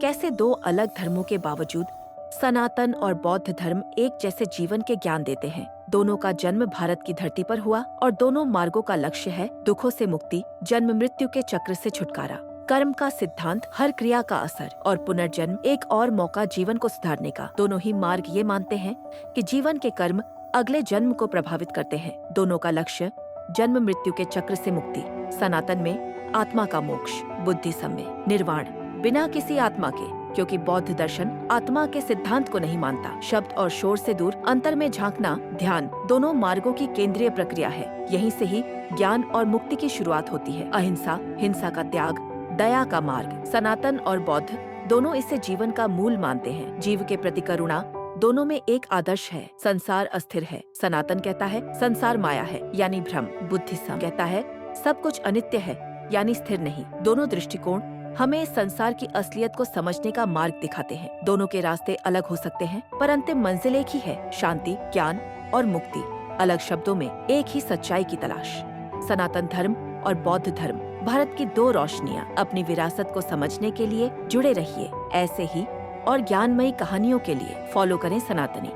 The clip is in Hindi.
कैसे दो अलग धर्मों के बावजूद सनातन और बौद्ध धर्म एक जैसे जीवन के ज्ञान देते हैं। दोनों का जन्म भारत की धरती पर हुआ और दोनों मार्गों का लक्ष्य है दुखों से मुक्ति, जन्म मृत्यु के चक्र से छुटकारा, कर्म का सिद्धांत, हर क्रिया का असर और पुनर्जन्म, एक और मौका जीवन को सुधारने का। दोनों ही मार्ग ये मानते हैं कि जीवन के कर्म अगले जन्म को प्रभावित करते हैं। दोनों का लक्ष्य जन्म मृत्यु के चक्र से मुक्ति। सनातन में आत्मा का मोक्ष, बुद्धिज्म में निर्वाण बिना किसी आत्मा के, क्योंकि बौद्ध दर्शन आत्मा के सिद्धांत को नहीं मानता। शब्द और शोर से दूर अंतर में झांकना, ध्यान दोनों मार्गों की केंद्रीय प्रक्रिया है। यहीं से ही ज्ञान और मुक्ति की शुरुआत होती है। अहिंसा, हिंसा का त्याग, दया का मार्ग। सनातन और बौद्ध दोनों इसे जीवन का मूल मानते हैं। जीव के प्रति करुणा, दोनों में एक आदर्श है। संसार अस्थिर है, सनातन कहता है संसार माया है यानी भ्रम। बुद्धिज्म कहता है सब कुछ अनित्य है यानी स्थिर नहीं। दोनों दृष्टिकोण हमें संसार की असलियत को समझने का मार्ग दिखाते हैं। दोनों के रास्ते अलग हो सकते हैं पर अंतिम मंजिल एक ही है, शांति, ज्ञान और मुक्ति। अलग शब्दों में एक ही सच्चाई की तलाश। सनातन धर्म और बौद्ध धर्म, भारत की दो रोशनियां। अपनी विरासत को समझने के लिए जुड़े रहिए। ऐसे ही और ज्ञानमयी कहानियों के लिए फॉलो करें सनातनी।